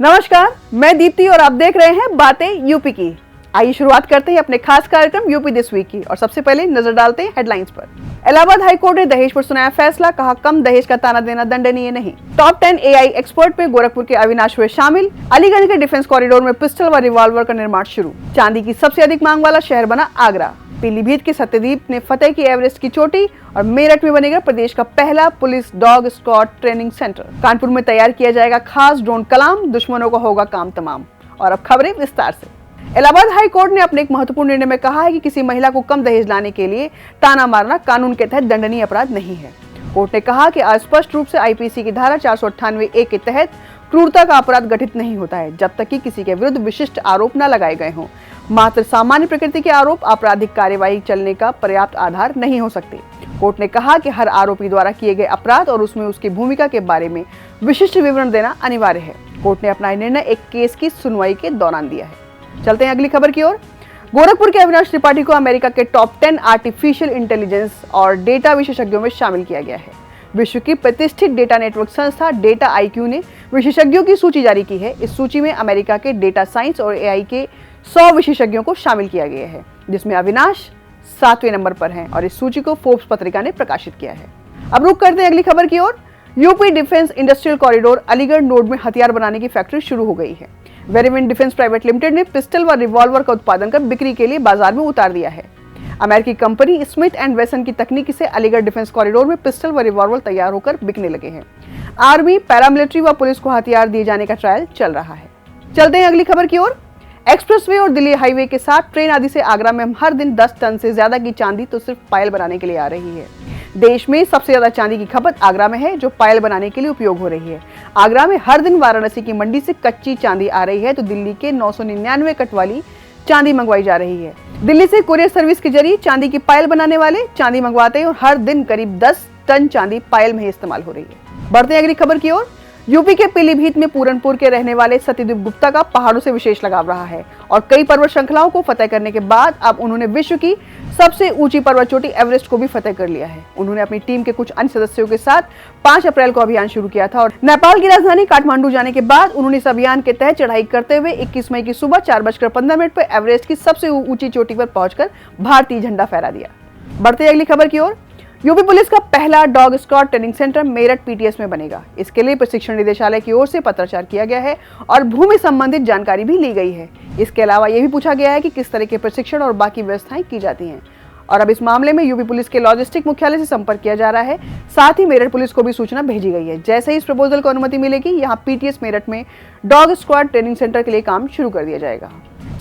नमस्कार, मैं दीप्ति और आप देख रहे हैं बातें यूपी की। आइए शुरुआत करते हैं अपने खास कार्यक्रम यूपी दिस वीक की और सबसे पहले नजर डालते हैं हेडलाइंस पर। इलाहाबाद हाईकोर्ट ने दहेज पर सुनाया फैसला, कहा कम दहेज का ताना देना दंडनीय नहीं। टॉप 10 AI एक्सपर्ट में गोरखपुर के अविनाश हुए शामिल। अलीगढ़ के डिफेंस कॉरिडोर में पिस्टल व रिवॉल्वर का निर्माण शुरू। चांदी की सबसे अधिक मांग वाला शहर बना आगरा। पीलीभीत के सत्यदीप ने फतेह की एवरेस्ट की चोटी और मेरठ में बनेगा प्रदेश का पहला police dog squad training centre. Kanpur में तैयार किया जाएगा खास ड्रोन कलाम, दुश्मनों का होगा काम तमाम। और अब खबरें विस्तार से। इलाहाबाद हाई कोर्ट ने अपने एक महत्वपूर्ण निर्णय में कहा है कि किसी महिला को कम दहेज लाने के लिए ताना मारना कानून के तहत दंडनीय अपराध नहीं है। कोर्ट ने कहा कि अस्पष्ट रूप से IPC की धारा 498A के तहत क्रूरता का अपराध गठित नहीं होता है जब तक कि किसी के विरुद्ध विशिष्ट आरोप न लगाए गए हों। मात्र सामान्य प्रकृति के आरोप आपराधिक कार्यवाही चलने का पर्याप्त आधार नहीं हो सकते। कोर्ट ने कहा कि हर आरोपी द्वारा किए गए अपराध और उसमें उसकी भूमिका के बारे में विशिष्ट विवरण देना अनिवार्य है। कोर्ट ने अपना निर्णय एक केस की सुनवाई के दौरान दिया है। चलते हैं अगली खबर की ओर। गोरखपुर के अविनाश त्रिपाठी को अमेरिका के टॉप 10 आर्टिफिशियल इंटेलिजेंस और डेटा विशेषज्ञों में शामिल किया गया है। विश्व की प्रतिष्ठित डेटा नेटवर्क संस्था डेटा IQ ने विशेषज्ञों की सूची जारी की है। इस सूची में अमेरिका के डेटा साइंस और AI के 100 विशेषज्ञों को शामिल किया गया है, जिसमें अविनाश 7वें नंबर पर हैं और इस सूची को फोर्ब्स पत्रिका ने प्रकाशित किया है। अब रुक करते हैं अगली खबर की ओर। UP defence industrial corridor Aligarh node में हथियार बनाने की फैक्ट्री शुरू हो गई है। वेरिविन डिफेंस प्राइवेट लिमिटेड ने पिस्टल व रिवॉल्वर का उत्पादन कर बिक्री के लिए बाजार में उतार दिया है। अमेरिकी कंपनी स्मिथ एंड वेसन की तकनीक से अलीगढ़ डिफेंस कॉरिडोर में पिस्टल व रिवॉल्वर तैयार होकर बिकने लगे हैं। आर्मी, पैरामिलिट्री व पुलिस को हथियार दिए जाने का ट्रायल चल रहा है। चलते हैं अगली खबर की ओर। एक्सप्रेसवे और दिल्ली हाईवे के साथ ट्रेन आदि से आगरा में हर दिन 10 टन से ज्यादा की चांदी तो सिर्फ पायल बनाने के लिए आ रही है। देश में सबसे ज्यादा चांदी की खपत आगरा में है, जो पायल बनाने के लिए उपयोग हो रही है। आगरा में हर दिन वाराणसी की मंडी से कच्ची चांदी आ रही है, तो दिल्ली के 999 कट वाली चांदी मंगवाई जा रही है। दिल्ली से कुरियर सर्विस के जरिए चांदी की पायल बनाने वाले चांदी मंगवाते हैं और हर दिन करीब 10 टन चांदी पायल में इस्तेमाल हो रही है। बढ़ते हैं अगली खबर की ओर। यूपी के पीलीभीत में पूरनपुर के रहने वाले सत्यदीप गुप्ता का पहाड़ों से विशेष लगाव रहा है और कई पर्वत श्रृंखलाओं को फतेह करने के बाद अब उन्होंने विश्व की सबसे ऊंची पर्वत चोटी एवरेस्ट को भी फतेह कर लिया है। उन्होंने अपनी टीम के कुछ अन्य सदस्यों के साथ 5 अप्रैल को अभियान शुरू किया था और नेपाल की राजधानी काठमांडू जाने के बाद उन्होंने इस अभियान के तहत चढ़ाई करते हुए 21 मई की सुबह 4:15 पर एवरेस्ट की सबसे ऊंची चोटी पर पहुंचकर भारतीय झंडा फहरा दिया। बढ़ते अगली खबर की ओर। यूपी पुलिस का पहला dog squad training centre Meerut PTS में बनेगा। इसके लिए प्रशिक्षण निदेशालय की ओर से पत्राचार किया गया है और भूमि संबंधित जानकारी भी ली गई है। इसके अलावा यह भी पूछा गया है कि किस तरह के प्रशिक्षण और बाकी व्यवस्थाएं की जाती हैं। और अब इस मामले में यूपी पुलिस के लॉजिस्टिक मुख्यालय से संपर्क किया जा रहा है। साथ ही मेरठ पुलिस को भी सूचना भेजी गई है। जैसे ही इस प्रपोजल को अनुमति मिलेगी, यहाँ PTS मेरठ में डॉग स्क्वाड ट्रेनिंग सेंटर के लिए काम शुरू कर दिया जाएगा।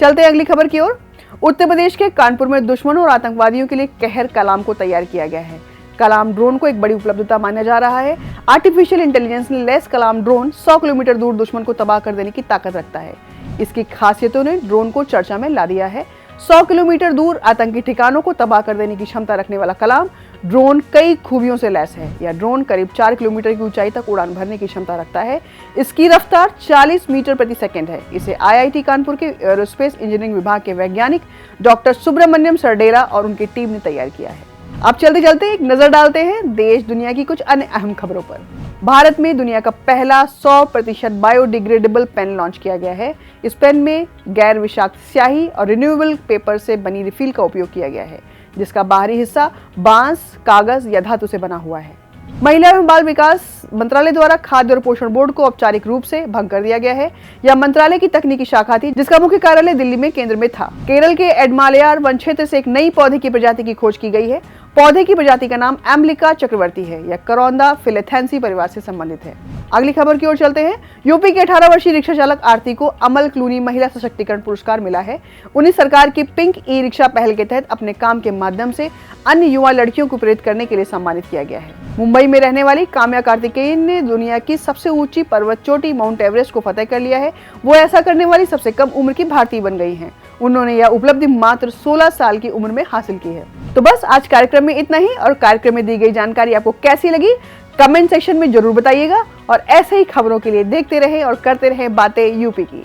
चलते अगली खबर की ओर। उत्तर प्रदेश के कानपुर में दुश्मनों और आतंकवादियों के लिए कहर कलाम को तैयार किया गया है। कलाम ड्रोन को एक बड़ी उपलब्धता माना जा रहा है। आर्टिफिशियल इंटेलिजेंस ने लेस कलाम ड्रोन 100 किलोमीटर दूर दुश्मन को तबाह कर देने की ताकत रखता है। इसकी खासियतों ने ड्रोन को चर्चा में ला दिया है। 100 किलोमीटर दूर आतंकी ठिकानों को तबाह कर देने की क्षमता रखने वाला कलाम ड्रोन कई खूबियों से लैस है। यह ड्रोन करीब 4 किलोमीटर की ऊंचाई तक उड़ान भरने की क्षमता रखता है। इसकी रफ्तार 40 मीटर प्रति सेकंड है। इसे IIT कानपुर के एरोस्पेस इंजीनियरिंग विभाग के वैज्ञानिक डॉक्टर सुब्रमण्यम सरडेरा और उनकी टीम ने तैयार किया है। अब चलते चलते एक नजर डालते हैं देश दुनिया की कुछ अन्य अहम खबरों पर। भारत में दुनिया का पहला 100% बायोडिग्रेडेबल पेन लॉन्च किया गया है। इस पेन में गैर विषाक्त स्याही और रिन्यूएबल पेपर से बनी रिफिल का उपयोग किया गया है, जिसका बाहरी हिस्सा बांस, कागज या धातु से बना हुआ है। महिला एवं बाल विकास मंत्रालय द्वारा खाद्य और पोषण बोर्ड को औपचारिक रूप से भंग कर दिया गया है। यह मंत्रालय की तकनीकी शाखा थी, जिसका मुख्य कार्यालय दिल्ली में केंद्र में था। केरल के एडमालयार वन क्षेत्र से एक नई पौधे की प्रजाति की खोज की गई है। पौधे की प्रजाति का नाम एम्बलिका चक्रवर्ती है। यह करोंदा फिलेथेंसी परिवार से संबंधित है। अगली खबर की ओर चलते हैं। यूपी के 18 वर्षीय रिक्शा चालक आरती को अमल क्लूनी महिला सशक्तिकरण पुरस्कार मिला है। उन्हें सरकार की पिंक ई-रिक्शा पहल के तहत अपने काम के माध्यम से अन्य युवा लड़कियों को प्रेरित करने के लिए सम्मानित किया गया है। मुंबई में रहने वाली काम्या कार्तिकेयन ने दुनिया की सबसे ऊंची पर्वत चोटी माउंट एवरेस्ट को फतेह कर लिया है। वो ऐसा करने वाली सबसे कम उम्र की भारतीय बन गई हैं। उन्होंने यह उपलब्धि मात्र 16 साल की उम्र में हासिल की है। तो बस आज कार्यक्रम में इतना ही और कार्यक्रम में दी गई जानकारी आपको कैसी लगी कमेंट सेक्शन में जरूर बताइएगा और ऐसे ही खबरों के लिए देखते रहे और करते रहे बातें यूपी की।